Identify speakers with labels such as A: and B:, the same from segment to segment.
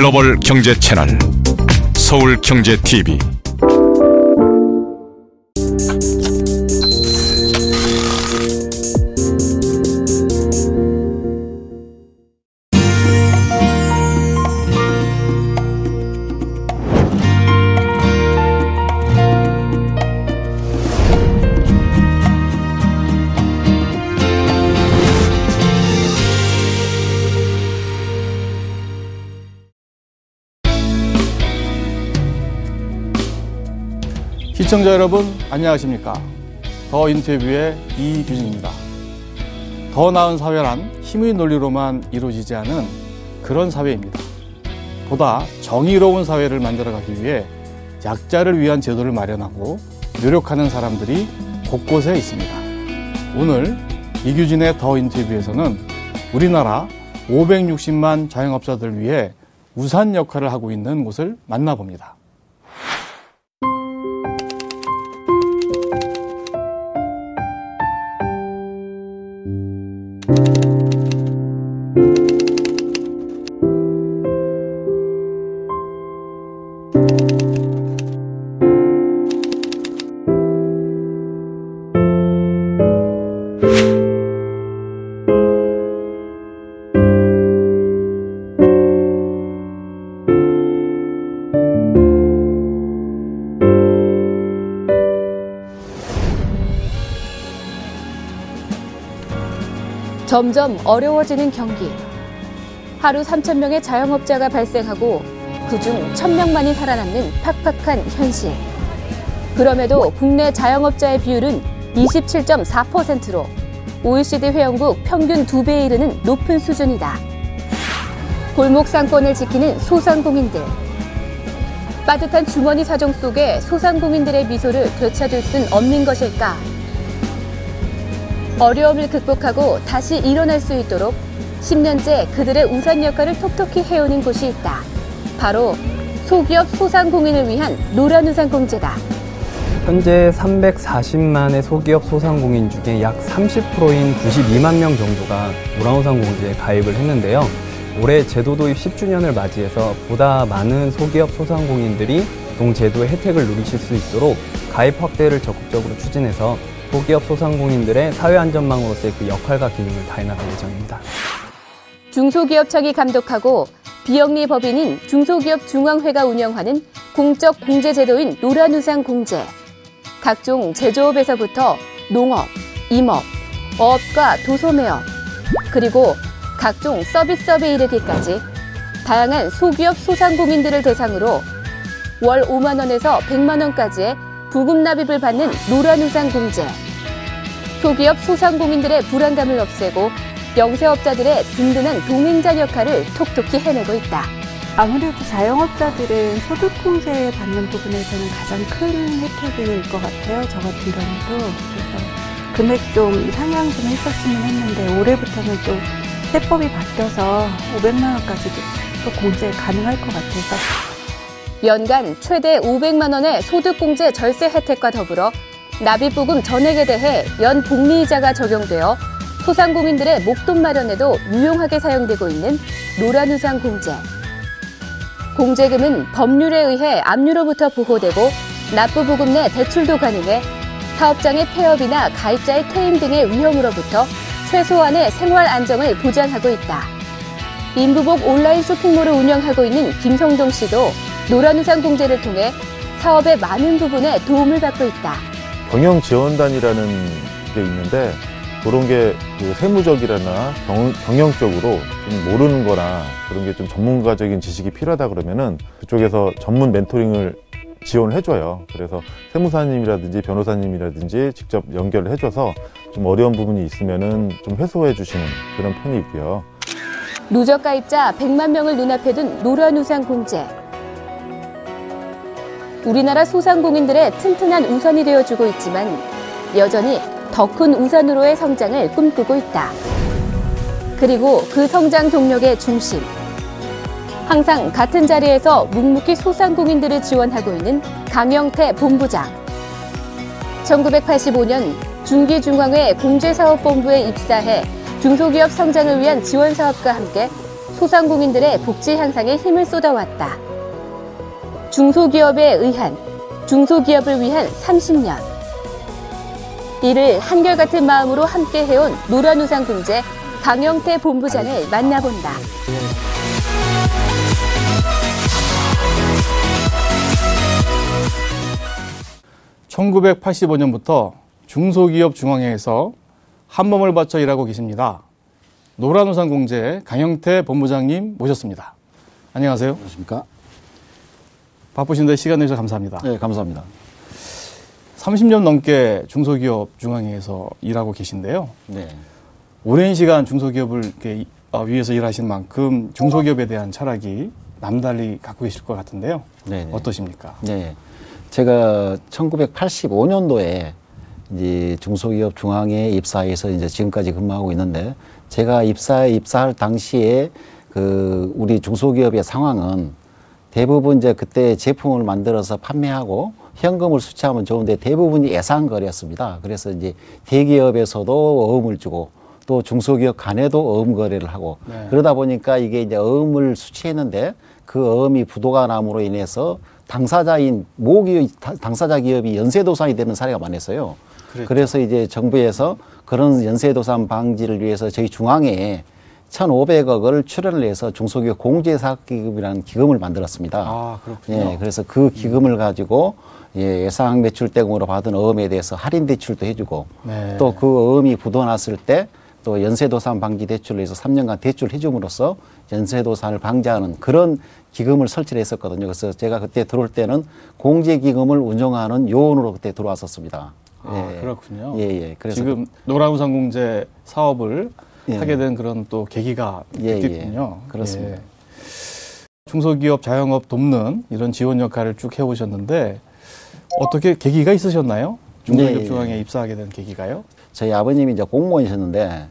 A: 글로벌 경제 채널 서울경제TV.
B: 시청자 여러분, 안녕하십니까? 더 인터뷰의 이규진입니다. 더 나은 사회란 힘의 논리로만 이루어지지 않은 그런 사회입니다. 보다 정의로운 사회를 만들어가기 위해 약자를 위한 제도를 마련하고 노력하는 사람들이 곳곳에 있습니다. 오늘 이규진의 더 인터뷰에서는 우리나라 560만 자영업자들을 위해 우산 역할을 하고 있는 곳을 만나봅니다.
C: 점점 어려워지는 경기. 하루 3,000명의 자영업자가 발생하고 그중 1,000명만이 살아남는 팍팍한 현실. 그럼에도 국내 자영업자의 비율은 27.4%로 OECD 회원국 평균 2배에 이르는 높은 수준이다. 골목 상권을 지키는 소상공인들. 빠듯한 주머니 사정 속에 소상공인들의 미소를 되찾을 순 없는 것일까? 어려움을 극복하고 다시 일어날 수 있도록 10년째 그들의 우산 역할을 톡톡히 해오는 곳이 있다. 바로 소기업 소상공인을 위한 노란우산공제다.
D: 현재 340만의 소기업 소상공인 중에 약 30%인 92만 명 정도가 노란우산공제에 가입을 했는데요. 올해 제도 도입 10주년을 맞이해서 보다 많은 소기업 소상공인들이 동제도의 혜택을 누리실 수 있도록 가입 확대를 적극적으로 추진해서 소기업 소상공인들의 사회안전망으로서의 그 역할과 기능을 다해나갈 예정입니다.
C: 중소기업청이 감독하고 비영리 법인인 중소기업중앙회가 운영하는 공적 공제제도인 노란우산공제. 각종 제조업에서부터 농업, 임업, 어업과 도소매업, 그리고 각종 서비스업에 이르기까지 다양한 소기업 소상공인들을 대상으로 월 5만 원에서 100만 원까지의 부금 납입을 받는 노란우산공제. 소기업 소상공인들의 불안감을 없애고 영세업자들의 든든한 동행자 역할을 톡톡히 해내고 있다.
E: 아무래도 자영업자들은 소득공제 받는 부분에서는 가장 큰 혜택일 것 같아요. 저 같은 경우도. 그래서 금액 좀 상향 좀 했었으면 했는데 올해부터는 또 세법이 바뀌어서 500만 원까지도 또 공제 가능할 것 같아서.
C: 연간 최대 500만 원의 소득공제 절세 혜택과 더불어 납입부금 전액에 대해 연복리이자가 적용되어 소상공인들의 목돈 마련에도 유용하게 사용되고 있는 노란우산공제. 공제금은 법률에 의해 압류로부터 보호되고 납부부금 내 대출도 가능해 사업장의 폐업이나 가입자의 퇴임 등의 위험으로부터 최소한의 생활 안정을 보장하고 있다. 인부복 온라인 쇼핑몰을 운영하고 있는 김성동 씨도 노란우산공제를 통해 사업의 많은 부분에 도움을 받고 있다.
F: 경영지원단이라는 게 있는데 그런 게 그 세무적이나 경영적으로 좀 모르는 거나 그런 게 좀 전문가적인 지식이 필요하다 그러면은 그쪽에서 전문 멘토링을 지원을 해줘요. 그래서 세무사님이라든지 변호사님이라든지 직접 연결을 해줘서 좀 어려운 부분이 있으면은 좀 해소해 주시는 그런 편이 있고요.
C: 누적 가입자 100만 명을 눈앞에 둔 노란우산공제. 우리나라 소상공인들의 튼튼한 우산이 되어주고 있지만 여전히 더 큰 우산으로의 성장을 꿈꾸고 있다. 그리고 그 성장 동력의 중심. 항상 같은 자리에서 묵묵히 소상공인들을 지원하고 있는 강영태 본부장. 1985년 중기중앙회 공제사업본부에 입사해 중소기업 성장을 위한 지원사업과 함께 소상공인들의 복지 향상에 힘을 쏟아왔다. 중소기업에 의한, 중소기업을 위한 30년. 이를 한결같은 마음으로 함께 해온 노란우산공제 강영태 본부장을 만나본다.
B: 1985년부터 중소기업 중앙회에서 한몸을 바쳐 일하고 계십니다. 노란우산공제 강영태 본부장님 모셨습니다. 안녕하세요.
A: 안녕하십니까?
B: 바쁘신데 시간 내주셔서 감사합니다.
A: 네, 감사합니다.
B: 30년 넘게 중소기업 중앙회에서 일하고 계신데요.
A: 네.
B: 오랜 시간 중소기업을 이렇게 위해서 일하신 만큼 중소기업에 대한 철학이 남달리 갖고 계실 것 같은데요.
A: 네.
B: 어떠십니까?
A: 네. 제가 1985년도에 이제 중소기업 중앙회에 입사해서 이제 지금까지 근무하고 있는데, 제가 입사할 당시에 우리 중소기업의 상황은 대부분 이제 그때 제품을 만들어서 판매하고 현금을 수취하면 좋은데 대부분이 예상거래였습니다. 그래서 이제 대기업에서도 어음을 주고 또 중소기업 간에도 어음 거래를 하고,
B: 네.
A: 그러다 보니까 이게 이제 어음을 수취했는데 그 어음이 부도가 남으로 인해서 당사자 기업이 연쇄도산이 되는 사례가 많았어요.
B: 그랬죠.
A: 그래서 이제 정부에서 그런 연쇄도산 방지를 위해서 저희 중앙회에 1,500억을 출연을 해서 중소기업 공제사업기금이라는 기금을 만들었습니다.
B: 아, 그렇군요.
A: 예, 그래서 그 기금을 가지고 예상 매출 대금으로 받은 어음에 대해서 할인 대출도 해주고,
B: 네.
A: 또 그 어음이 부도났을 때 또 연쇄도산 방지 대출을 해서 3년간 대출 해줌으로써 연쇄도산을 방지하는 그런 기금을 설치를 했었거든요. 그래서 제가 그때 들어올 때는 공제기금을 운영하는 요원으로 그때 들어왔었습니다.
B: 아,
A: 예.
B: 그렇군요.
A: 예, 예. 그래서
B: 지금 노란우산공제 사업을
A: 예.
B: 하게 된 그런 또 계기가
A: 예,
B: 있겠군요.
A: 예. 그렇습니다.
B: 예. 중소기업, 자영업 돕는 이런 지원 역할을 쭉 해오셨는데 어떻게 계기가 있으셨나요? 중소기업
A: 예, 예.
B: 중앙에 입사하게 된 계기가요?
A: 저희 아버님이 이제 공무원이셨는데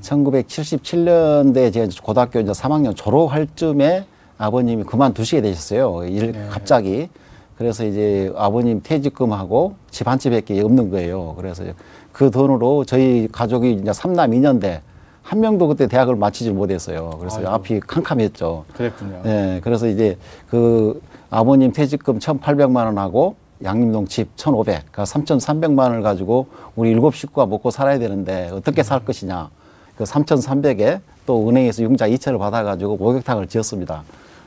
A: 1977년대 제가 고등학교 이제 3학년 졸업할 쯤에 아버님이 그만두시게 되셨어요.
B: 네.
A: 갑자기. 그래서 이제 아버님 퇴직금하고 집 한 채밖에 없는 거예요. 그래서 그 돈으로 저희 가족이 이제 3남 2년대 한 명도 그때 대학을 마치지 못했어요. 그래서
B: 아이고.
A: 앞이 캄캄했죠.
B: 그랬군요.
A: 네, 그래서 이제 그 아버님 퇴직금 1,800만 원하고 양림동 집 1,500, 그러니까 3,300만 원을 가지고 우리 7 식구가 먹고 살아야 되는데 어떻게 살 것이냐. 그 3,300에 또 은행에서 융자 2천을 받아가지고 목욕탕을 지었습니다.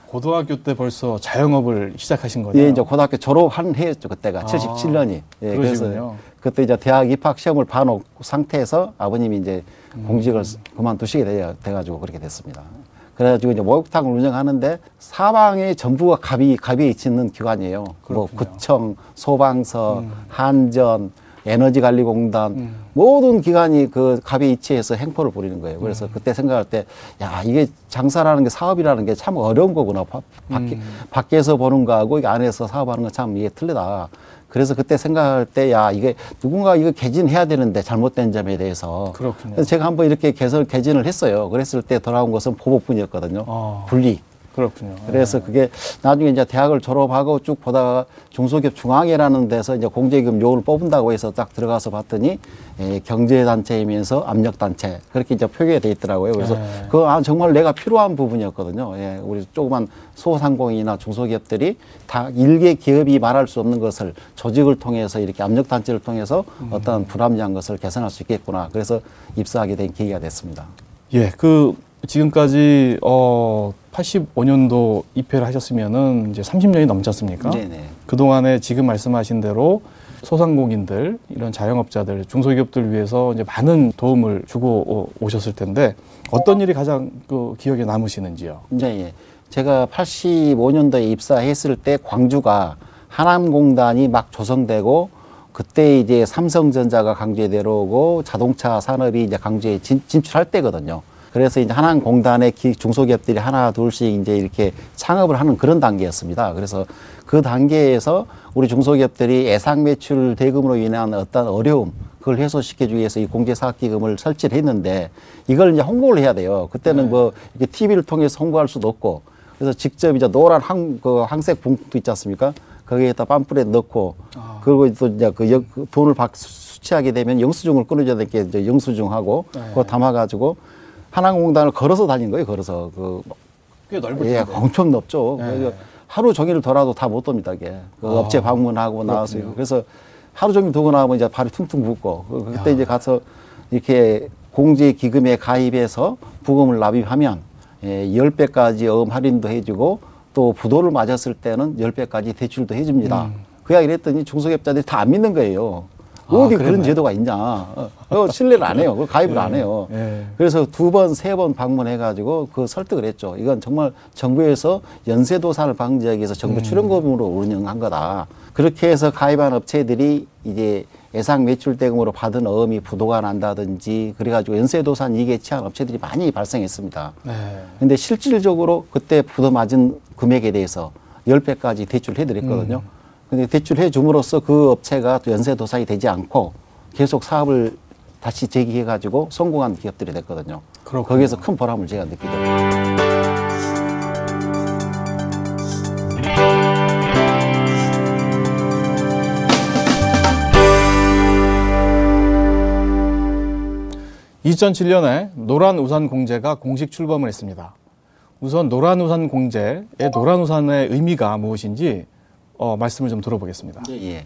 B: 고등학교 때 벌써 자영업을 시작하신 거네요.
A: 예, 이제 고등학교 졸업한 해였죠, 그때가.
B: 아,
A: 77년이. 예, 그래서
B: 그러시군요.
A: 그때 이제 대학 입학 시험을 봐놓은 상태에서 아버님이 이제 공직을 그만두시게 돼가지고 그렇게 됐습니다. 그래가지고 이제 목욕탕을 운영하는데 사방에 전부가 갑이 있는 기관이에요. 뭐
B: 그렇군요.
A: 구청, 소방서, 한전, 에너지관리공단 모든 기관이 그 갑에 이치해서 행포를 부리는 거예요. 그래서 그때 생각할 때, 야, 이게 장사라는 게 사업이라는 게 참 어려운 거구나. 밖에서 보는 거하고 이게 안에서 사업하는 건 참 이게 틀리다. 그래서 그때 생각할 때, 야, 이게 누군가 이거 개진해야 되는데 잘못된 점에 대해서.
B: 그렇군요.
A: 그래서 제가 한번 이렇게 개진을 했어요. 그랬을 때 돌아온 것은 보복뿐이었거든요.
B: 아.
A: 분리.
B: 그렇군요.
A: 그래서 그게 나중에 이제 대학을 졸업하고 쭉 보다가 중소기업 중앙회라는 데서 이제 공제기금 요원을 뽑은다고 해서 딱 들어가서 봤더니 경제단체이면서 압력단체 그렇게 이제 표기가 돼 있더라고요. 그래서
B: 네.
A: 그거 정말 내가 필요한 부분이었거든요. 예, 우리 조그만 소상공인이나 중소기업들이 다 일개 기업이 말할 수 없는 것을 조직을 통해서 이렇게 압력단체를 통해서 어떤 불합리한 것을 개선할 수 있겠구나. 그래서 입사하게 된 계기가 됐습니다.
B: 예, 지금까지 85년도 입회를 하셨으면은 이제 30년이 넘지 않습니까?
A: 네네.
B: 그동안에 지금 말씀하신 대로 소상공인들, 이런 자영업자들, 중소기업들 위해서 이제 많은 도움을 주고 오셨을 텐데 어떤 일이 가장 기억에 남으시는지요?
A: 네, 예. 제가 85년도에 입사했을 때 광주가 하남공단이 막 조성되고 그때 이제 삼성전자가 강주에 내려오고 자동차 산업이 이제 강주에 진출할 때거든요. 그래서 이제 하나공단의 중소기업들이 하나 둘씩 이제 이렇게 창업을 하는 그런 단계였습니다. 그래서 그 단계에서 우리 중소기업들이 예상 매출 대금으로 인한 어떤 어려움 그걸 해소시켜주기 위해서 이 공제사업기금을 설치를 했는데 이걸 이제 홍보를 해야 돼요. 그때는 뭐 이렇게 TV를 통해서 홍보할 수도 없고 그래서 직접 이제 노란 항색 봉투 있지 않습니까? 거기에다 팜플렛 넣고 그리고 또 이제 그 돈을 수취하게 되면 영수증을 끊어줘야 될 게 이제 영수증하고 그거 담아가지고 한항공단을 걸어서 다닌 거예요. 걸어서
B: 꽤 넓을
A: 예,
B: 텐데.
A: 엄청 넓죠.
B: 예.
A: 그래서 하루 종일 돌아도 다 못 돕니다. 이게 업체 방문하고 나와서
B: 그렇군요.
A: 그래서 하루 종일 두고 나면 이제 발이 퉁퉁 붓고 그때
B: 야.
A: 이제 가서 이렇게 공제 기금에 가입해서 부금을 납입하면 10배까지 어음 할인도 해주고 또 부도를 맞았을 때는 10배까지 대출도 해줍니다. 그 이야기를 했더니 중소기업자들이 다 안 믿는 거예요. 어디 그런
B: 그랬나요?
A: 제도가 있냐. 신뢰를 안 해요. 가입을 안 해요.
B: 예.
A: 그래서 2번, 3번 방문해가지고 그 설득을 했죠. 이건 정말 정부에서 연쇄도산을 방지하기 위해서 정부 출연금으로 운영한 거다. 그렇게 해서 가입한 업체들이 이제 예상 매출 대금으로 받은 어음이 부도가 난다든지 그래가지고 연쇄도산 이익에 취한 업체들이 많이 발생했습니다.
B: 네.
A: 근데 실질적으로 그때 부도 맞은 금액에 대해서 10배까지 대출해드렸거든요. 근데 대출해 줌으로써 그 업체가 또 연쇄도산이 되지 않고 계속 사업을 다시 재기해가지고 성공한 기업들이 됐거든요.
B: 그렇군요.
A: 거기에서 큰 보람을 제가 느끼죠.
B: 2007년에 노란우산 공제가 공식 출범을 했습니다. 우선 노란우산 공제의 노란우산의 의미가 무엇인지 말씀을 좀 들어보겠습니다.
A: 예.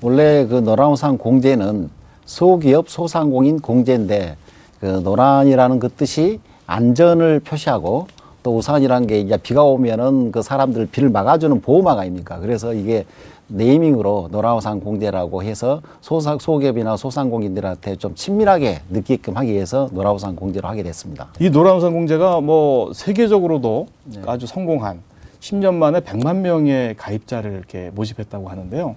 A: 원래 그 노란우산 공제는 소기업 소상공인 공제인데 그 노란이라는 그 뜻이 안전을 표시하고 또 우산이라는 게 이제 비가 오면은 그 사람들 비를 막아주는 보호막 아닙니까? 그래서 이게 네이밍으로 노란우산 공제라고 해서 소기업이나 소상공인들한테 좀 친밀하게 느끼게끔 하기 위해서 노란우산 공제로 하게 됐습니다.
B: 이 노란우산 공제가 뭐 세계적으로도 아주 성공한 10년 만에 100만 명의 가입자를 이렇게 모집했다고 하는데요.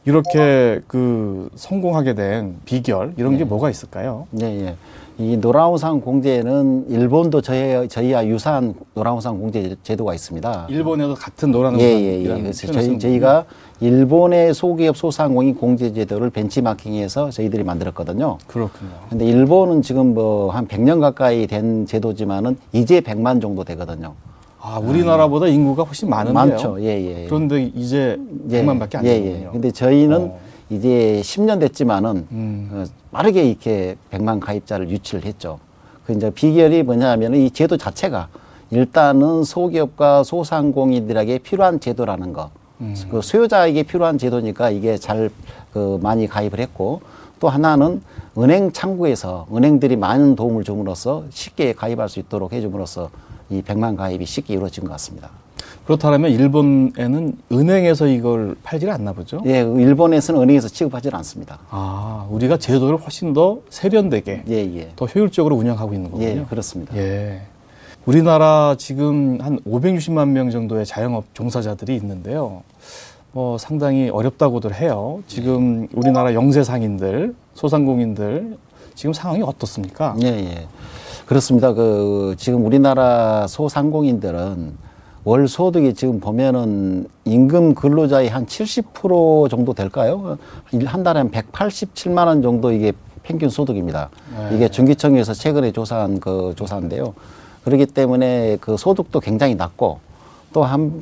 B: 이렇게 그 성공하게 된 비결 이런 게 뭐가 있을까요?
A: 예. 이 노란우산 공제는 일본도 저희와 유사한 노란우산 공제 제도가 있습니다.
B: 일본에도 같은 노란우산이라는
A: 그래서 저희가 일본의 소기업 소상공인 공제 제도를 벤치마킹해서 저희들이 만들었거든요.
B: 그렇군요.
A: 근데 일본은 지금 뭐 한 100년 가까이 된 제도지만은 이제 100만 정도 되거든요.
B: 아, 우리나라보다 인구가 훨씬 많은데요.
A: 많죠. 예.
B: 그런데 이제 100만밖에 안 되는군요.
A: 근데 저희는 이제 10년 됐지만은 빠르게 이렇게 100만 가입자를 유치를 했죠. 그 이제 비결이 뭐냐면 이 제도 자체가 일단은 소기업과 소상공인들에게 필요한 제도라는 거. 그 수요자에게 필요한 제도니까 이게 잘 많이 가입을 했고 또 하나는 은행 창구에서 은행들이 많은 도움을 줌으로써 쉽게 가입할 수 있도록 해줌으로써 이 100만 가입이 쉽게 이루어진 것 같습니다.
B: 그렇다면 일본에는 은행에서 이걸 팔질 않나 보죠?
A: 예, 일본에서는 은행에서 취급하지 않습니다.
B: 아, 우리가 제도를 훨씬 더 세련되게 더 효율적으로 운영하고 있는 거군요.
A: 예, 그렇습니다.
B: 예. 우리나라 지금 한 560만 명 정도의 자영업 종사자들이 있는데요. 상당히 어렵다고들 해요. 지금 우리나라 영세상인들, 소상공인들 지금 상황이 어떻습니까?
A: 예. 그렇습니다. 지금 우리나라 소상공인들은 월 소득이 지금 보면은 임금 근로자의 한 70% 정도 될까요? 한 달에 한 187만 원 정도 이게 평균 소득입니다. 이게 중기청에서 최근에 조사한 조사인데요. 그렇기 때문에 그 소득도 굉장히 낮고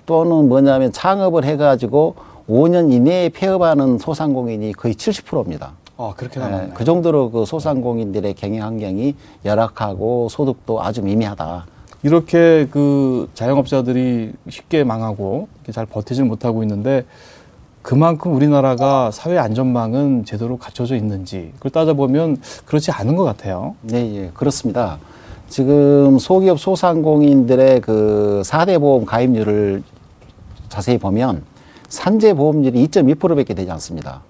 A: 또는 뭐냐면 창업을 해가지고 5년 이내에 폐업하는 소상공인이 거의 70%입니다.
B: 그렇게 나왔네요.
A: 그 정도로 그 소상공인들의 경영 환경이 열악하고 소득도 아주 미미하다.
B: 이렇게 그 자영업자들이 쉽게 망하고 잘 버티질 못하고 있는데 그만큼 우리나라가 사회 안전망은 제대로 갖춰져 있는지 그걸 따져보면 그렇지 않은 것 같아요.
A: 네, 그렇습니다. 지금 소기업 소상공인들의 그 4대 보험 가입률을 자세히 보면 산재 보험률이 2.2%밖에 되지 않습니다.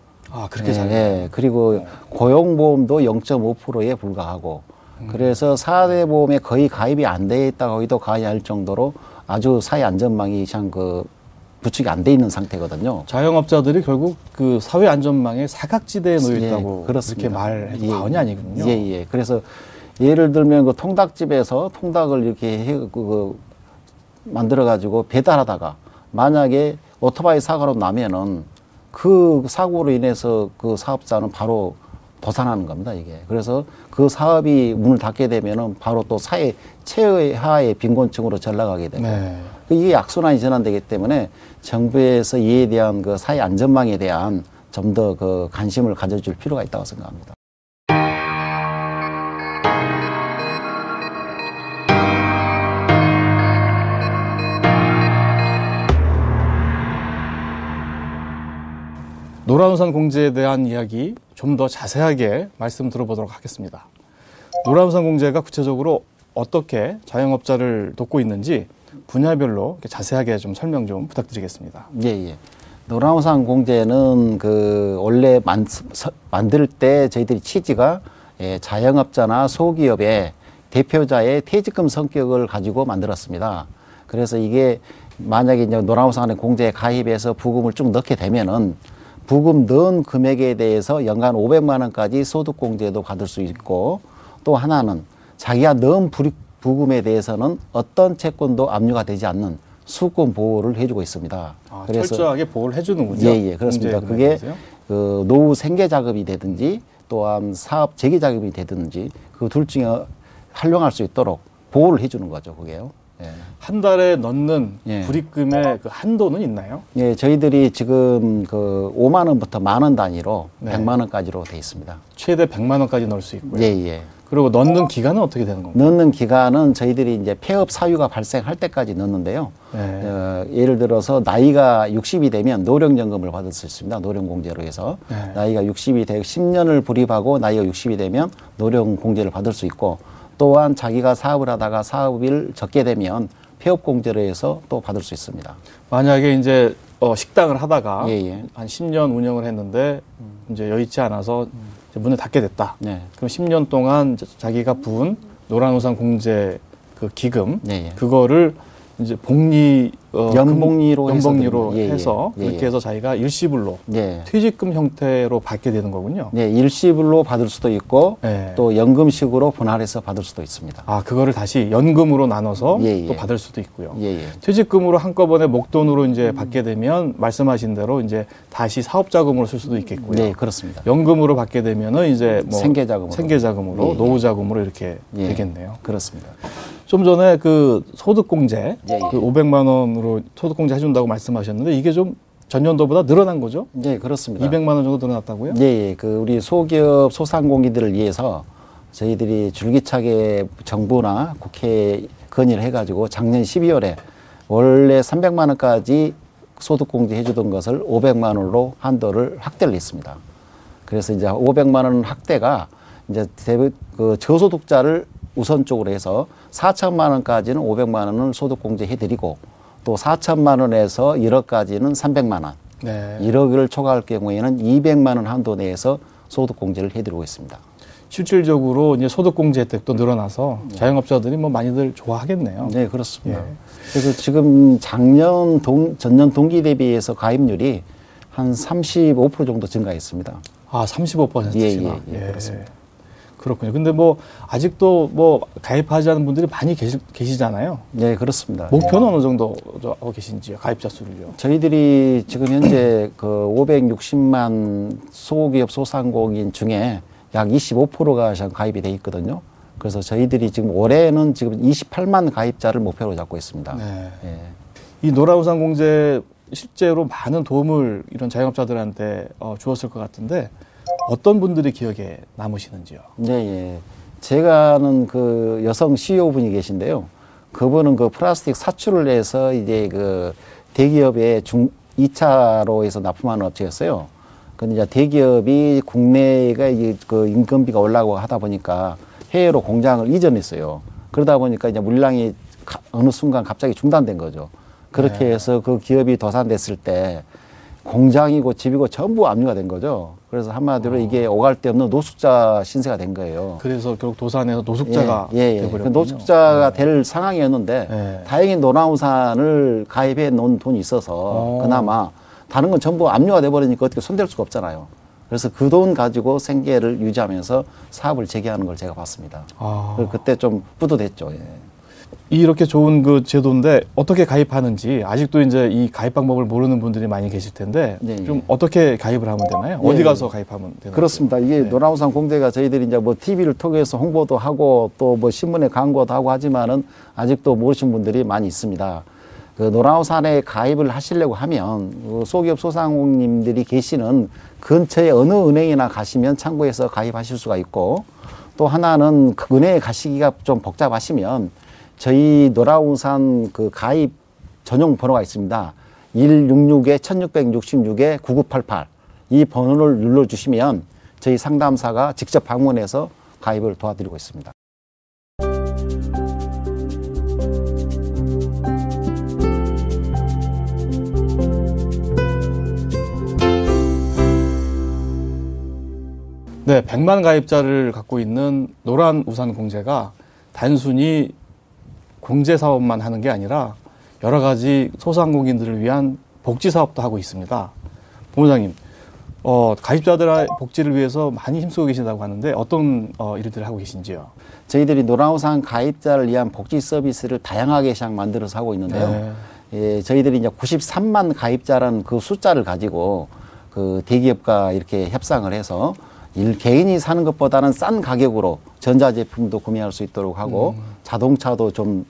B: 그렇게 잘해요.
A: 그리고 고용보험도 0.5%에 불과하고 그래서 4대 보험에 거의 가입이 안 돼 있다고 해도 과언이 할 정도로 아주 사회 안전망이 참 구축이 안 돼 있는 상태거든요.
B: 자영업자들이 결국 그 사회 안전망의 사각지대에 놓여 있다고 그렇게 말해도 과언이 아니군요.
A: 예. 그래서 예를 들면 그 통닭집에서 통닭을 이렇게 만들어 가지고 배달하다가 만약에 오토바이 사고로 나면은 그 사고로 인해서 그 사업자는 바로 도산하는 겁니다, 이게. 그래서 그 사업이 문을 닫게 되면은 바로 또 사회 최하의 빈곤층으로 전락하게 되고. 이게 악순환이 전환되기 때문에 정부에서 이에 대한 그 사회 안전망에 대한 좀 더 그 관심을 가져줄 필요가 있다고 생각합니다.
B: 노란우산 공제에 대한 이야기 좀 더 자세하게 말씀 들어보도록 하겠습니다. 노란우산 공제가 구체적으로 어떻게 자영업자를 돕고 있는지 분야별로 이렇게 자세하게 좀 설명 좀 부탁드리겠습니다.
A: 예, 예. 노란우산 공제는 원래 만들 때 저희들이 취지가 자영업자나 소기업의 대표자의 퇴직금 성격을 가지고 만들었습니다. 그래서 이게 만약에 이제 노란우산 공제에 가입해서 부금을 쭉 넣게 되면은 부금 넣은 금액에 대해서 연간 500만 원까지 소득공제도 받을 수 있고, 또 하나는 자기가 넣은 부금에 대해서는 어떤 채권도 압류가 되지 않는 수권 보호를 해주고 있습니다.
B: 아,
A: 그래서
B: 철저하게 보호를 해주는군요.
A: 예, 예, 그렇습니다. 그게 노후 생계 자금이 되든지 또한 사업 재개 자금이 되든지 그 둘 중에 활용할 수 있도록 보호를 해주는 거죠, 그게요. 예.
B: 한 달에 넣는
A: 예.
B: 불입금의 그 한도는 있나요?
A: 예, 저희들이 지금 5만 원부터 1만 원 단위로
B: 네.
A: 100만 원까지로 돼 있습니다.
B: 최대 100만 원까지 넣을 수 있고요.
A: 예, 예.
B: 그리고 넣는 기간은 어떻게 되는 건가요?
A: 넣는 기간은 저희들이 이제 폐업 사유가 발생할 때까지 넣는데요.
B: 네.
A: 예를 들어서 나이가 60이 되면 노령연금을 받을 수 있습니다. 노령공제로 해서.
B: 네.
A: 나이가 60이 되고 10년을 불입하고 나이가 60이 되면 노령공제를 받을 수 있고, 또한 자기가 사업을 하다가 사업을 접게 되면 폐업공제로 해서 또 받을 수 있습니다.
B: 만약에 이제 식당을 하다가
A: 예, 예.
B: 한 10년 운영을 했는데 이제 여의치 않아서 이제 문을 닫게 됐다.
A: 네.
B: 그럼 10년 동안 자기가 부은 노란우산 공제 그 기금
A: 예, 예.
B: 그거를 이제 복리
A: 연복리로
B: 연복리로
A: 예, 예.
B: 해서
A: 예,
B: 그렇게
A: 예.
B: 해서 자기가 일시불로
A: 예.
B: 퇴직금 형태로 받게 되는 거군요.
A: 네, 일시불로 받을 수도 있고
B: 네.
A: 또 연금식으로 분할해서 받을 수도 있습니다.
B: 아, 그거를 다시 연금으로 나눠서
A: 예, 예.
B: 또 받을 수도 있고요.
A: 예, 예.
B: 퇴직금으로 한꺼번에 목돈으로 이제 받게 되면 말씀하신 대로 이제 다시 사업자금으로 쓸 수도 있겠고요.
A: 네, 그렇습니다.
B: 연금으로 받게 되면은 이제 뭐
A: 생계자금으로.
B: 로
A: 예, 예.
B: 노후자금으로 이렇게
A: 예,
B: 되겠네요.
A: 그렇습니다.
B: 좀 전에 그 소득공제
A: 예, 예.
B: 그 500만 원으로 소득공제 해준다고 말씀하셨는데 이게 좀 전년도보다 늘어난 거죠?
A: 네, 그렇습니다.
B: 200만 원 정도 늘어났다고요?
A: 예, 예. 우리 소기업 소상공인들을 위해서 저희들이 줄기차게 정부나 국회에 건의를 해가지고 작년 12월에 원래 300만 원까지 소득공제 해주던 것을 500만 원으로 한도를 확대를 했습니다. 그래서 이제 500만 원 확대가 이제 그 저소득자를 우선적으로 해서 4천만 원까지는 500만 원을 소득공제 해드리고, 또 4천만 원에서 1억까지는 300만 원,
B: 네.
A: 1억을 초과할 경우에는 200만 원 한도 내에서 소득공제를 해드리고 있습니다.
B: 실질적으로 이제 소득공제 혜택도 늘어나서 자영업자들이 뭐 많이들 좋아하겠네요.
A: 네, 그렇습니다.
B: 예.
A: 그래서 지금 전년 동기 대비해서 가입률이 한 35% 정도 증가했습니다.
B: 아, 35%나.
A: 예, 그렇습니다.
B: 그렇군요. 근데 뭐 아직도 뭐 가입하지 않은 분들이 많이 계시잖아요.
A: 네, 그렇습니다.
B: 목표는 어느 정도 하고 계신지요? 가입자 수를요?
A: 저희들이 지금 현재 560만 소기업 소상공인 중에 약 25%가 가입이 돼 있거든요. 그래서 저희들이 지금 올해는 지금 28만 가입자를 목표로 잡고 있습니다.
B: 네.
A: 예.
B: 이 노란우산 공제 실제로 많은 도움을 이런 자영업자들한테 주었을 것 같은데 어떤 분들이 기억에 남으시는지요?
A: 네, 예. 제가 아는 여성 CEO 분이 계신데요. 그분은 플라스틱 사출을 해서 이제 대기업에 2차로 해서 납품하는 업체였어요. 근데 이제 대기업이 국내가 이제 인건비가 올라가고 하다 보니까 해외로 공장을 이전했어요. 그러다 보니까 이제 물량이 어느 순간 갑자기 중단된 거죠. 그렇게 해서 그 기업이 도산됐을 때 공장이고 집이고 전부 압류가 된 거죠. 그래서 한마디로 이게 오갈 데 없는 노숙자 신세가 된 거예요.
B: 그래서 결국 도산에서 노숙자가 돼버렸군요.
A: 노숙자가 될 상황이었는데
B: 예.
A: 다행히 노란우산을 가입해 놓은 돈이 있어서 그나마 다른 건 전부 압류가 돼버리니까 어떻게 손댈 수가 없잖아요. 그래서 그 돈 가지고 생계를 유지하면서 사업을 재개하는 걸 제가 봤습니다. 그래서 그때 좀 뿌듯했죠. 예.
B: 이렇게 좋은 그 제도인데 어떻게 가입하는지 아직도 이제 이 가입 방법을 모르는 분들이 많이 계실 텐데
A: 네,
B: 좀
A: 예.
B: 어떻게 가입을 하면 되나요?
A: 네,
B: 어디 가서 가입하면 되나요?
A: 그렇습니다. 이게 노란우산 공제가 저희들이 이제 TV를 통해서 홍보도 하고 또 신문에 광고도 하고 하지만은 아직도 모르신 분들이 많이 있습니다. 노란우산에 가입을 하시려고 하면 소기업 소상공인님들이 계시는 근처에 어느 은행이나 가시면 창구에서 가입하실 수가 있고, 또 하나는 그 은행에 가시기가 좀 복잡하시면 저희 노란우산 가입 전용 번호가 있습니다. 166-1666-9988. 이 번호를 눌러주시면 저희 상담사가 직접 방문해서 가입을 도와드리고 있습니다.
B: 네, 100만 가입자를 갖고 있는 노란 우산 공제가 단순히 공제 사업만 하는 게 아니라 여러 가지 소상공인들을 위한 복지 사업도 하고 있습니다. 본부장님, 가입자들의 복지를 위해서 많이 힘쓰고 계신다고 하는데 어떤 일들을 하고 계신지요?
A: 저희들이 노란우산 가입자를 위한 복지 서비스를 다양하게 시장 만들어서 하고 있는데요.
B: 네.
A: 예, 저희들이 이제 93만 가입자라는 그 숫자를 가지고 그 대기업과 이렇게 협상을 해서 개인이 사는 것보다는 싼 가격으로 전자제품도 구매할 수 있도록 하고 자동차도 좀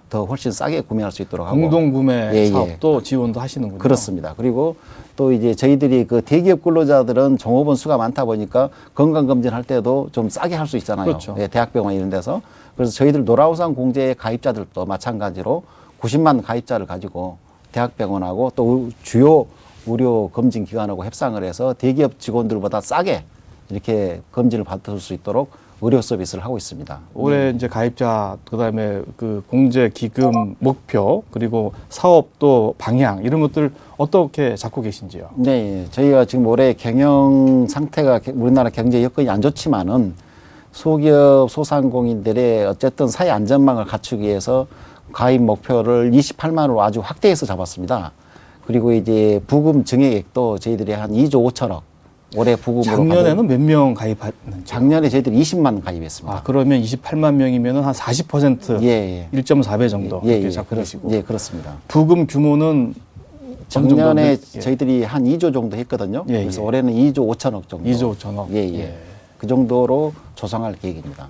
A: 더 훨씬 싸게 구매할 수 있도록 하고
B: 공동구매 사업도 지원도 하시는군요.
A: 그렇습니다. 그리고 또 이제 저희들이 그 대기업 근로자들은 종업원 수가 많다 보니까 건강검진할 때도 좀 싸게 할 수 있잖아요.
B: 그렇죠.
A: 예, 대학병원 이런 데서. 그래서 저희들 노란우산 공제 가입자들도 마찬가지로 90만 가입자를 가지고 대학병원하고 또 주요 의료 검진 기관하고 협상을 해서 대기업 직원들보다 싸게 이렇게 검진을 받을 수 있도록 의료 서비스를 하고 있습니다.
B: 올해 이제 가입자, 그다음에 그 공제 기금 목표, 그리고 사업 또 방향 이런 것들 어떻게 잡고 계신지요?
A: 네, 저희가 지금 올해 경영 상태가 우리나라 경제 여건이 안 좋지만은 소기업 소상공인들의 어쨌든 사회 안전망을 갖추기 위해서 가입 목표를 28만으로 아주 확대해서 잡았습니다. 그리고 이제 부금 증액액도 저희들이 한 2조 5천억. 올해 부금으로
B: 작년에는 몇 명 가입했는지?
A: 작년에 저희들이 20만 가입했습니다.
B: 아, 그러면 28만 명이면 한 40%,
A: 예,
B: 1.4배 정도
A: 예,
B: 이렇게
A: 예,
B: 잡고 계시고.
A: 예, 그렇습니다.
B: 부금 규모는
A: 작년에
B: 예.
A: 저희들이 한 2조 정도 했거든요.
B: 예,
A: 그래서
B: 예.
A: 올해는 2조 5천억 정도.
B: 2조 5천억.
A: 예, 예. 그 정도로 조성할 계획입니다.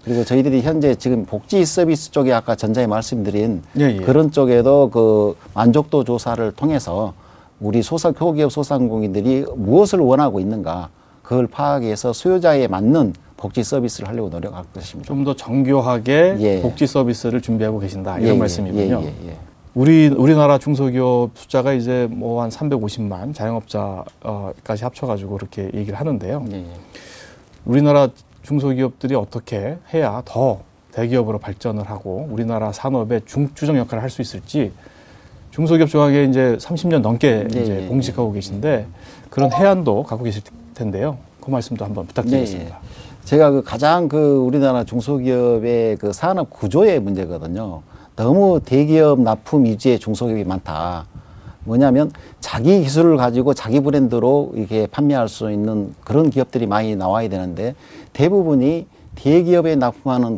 A: 그리고 저희들이 현재 지금 복지 서비스 쪽에 아까 전자에 말씀드린
B: 예, 예.
A: 그런 쪽에도 그 만족도 조사를 통해서 우리 소기업 소상공인들이 무엇을 원하고 있는가 그걸 파악해서 수요자에 맞는 복지 서비스를 하려고 노력할 것입니다.
B: 좀 더 정교하게
A: 예.
B: 복지 서비스를 준비하고 계신다 이런
A: 예,
B: 말씀이군요.
A: 예, 예, 예.
B: 우리나라 중소기업 숫자가 이제 뭐 한 350만 자영업자까지 합쳐가지고 그렇게 얘기를 하는데요.
A: 예, 예.
B: 우리나라 중소기업들이 어떻게 해야 더 대기업으로 발전을 하고 우리나라 산업의 중추적 역할을 할 수 있을지 중소기업 중앙에 이제 30년 넘게
A: 예,
B: 이제
A: 예,
B: 봉직하고 계신데 그런 해안도 갖고 계실 텐데요. 그 말씀도 한번 부탁드리겠습니다.
A: 네, 제가 그 가장 그 우리나라 중소기업의 그 산업 구조의 문제거든요. 너무 대기업 납품 위주의 중소기업이 많다. 뭐냐면 자기 기술을 가지고 자기 브랜드로 이렇게 판매할 수 있는 그런 기업들이 많이 나와야 되는데 대부분이 대기업에 납품하는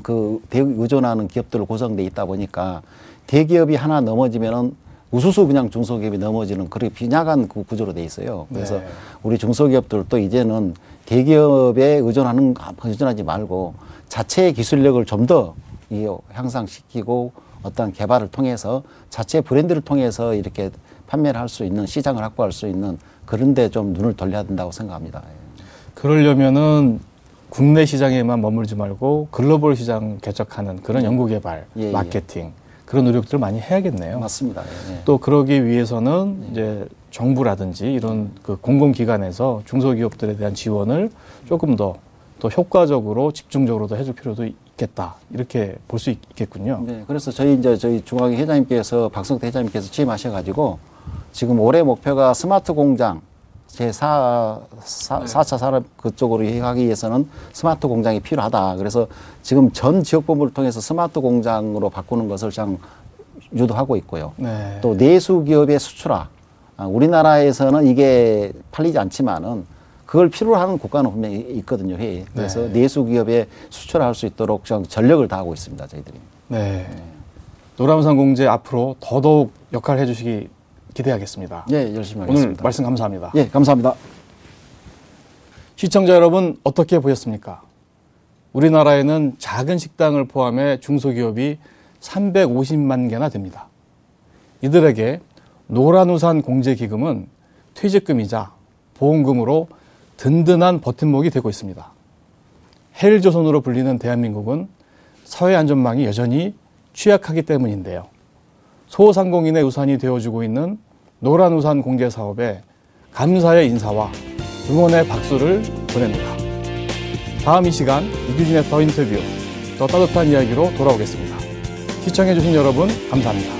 A: 의존하는 기업들로 구성돼 있다 보니까 대기업이 하나 넘어지면은 우수수 그냥 중소기업이 넘어지는 그렇게 빈약한 그 구조로 돼 있어요. 그래서
B: 네.
A: 우리 중소기업들도 이제는 대기업에 의존하지 말고 자체의 기술력을 좀 더 향상시키고 어떤 개발을 통해서 자체 브랜드를 통해서 이렇게 판매를 할 수 있는 시장을 확보할 수 있는 그런 데 좀 눈을 돌려야 된다고 생각합니다.
B: 그러려면은 국내 시장에만 머물지 말고 글로벌 시장 개척하는 그런 연구개발,
A: 예,
B: 마케팅 그런 노력들을 많이 해야겠네요.
A: 맞습니다. 예.
B: 또 그러기 위해서는 이제 정부라든지 이런 그 공공기관에서 중소기업들에 대한 지원을 조금 더 효과적으로 집중적으로 더 해줄 필요도 있겠다 이렇게 볼 수 있겠군요.
A: 네, 그래서 저희 중앙회 회장님께서 박성태 회장님께서 취임하셔가지고 지금 올해 목표가 스마트 공장 제4차 산업 그쪽으로 하기 위해서는 스마트 공장이 필요하다. 그래서 지금 전 지역본부를 통해서 스마트 공장으로 바꾸는 것을 장 유도하고 있고요.
B: 네.
A: 또 내수 기업의 수출화. 우리나라에서는 이게 팔리지 않지만은 그걸 필요로 하는 국가는 분명히 있거든요. 회의에. 그래서
B: 네.
A: 내수 기업에 수출할 수 있도록 전력을 다하고 있습니다. 저희들이.
B: 네. 노란우산 공제 앞으로 더더욱 역할을 해주시기 기대하겠습니다.
A: 예, 열심히
B: 오늘
A: 하겠습니다.
B: 말씀 감사합니다.
A: 예, 감사합니다.
B: 시청자 여러분 어떻게 보셨습니까? 우리나라에는 작은 식당을 포함해 중소기업이 350만 개나 됩니다. 이들에게 노란우산 공제기금은 퇴직금이자 보험금으로 든든한 버팀목이 되고 있습니다. 헬조선으로 불리는 대한민국은 사회 안전망이 여전히 취약하기 때문인데요. 소상공인의 우산이 되어주고 있는 노란우산 공제 사업에 감사의 인사와 응원의 박수를 보냅니다. 다음 이 시간 이규진의 더 인터뷰, 더 따뜻한 이야기로 돌아오겠습니다. 시청해주신 여러분 감사합니다.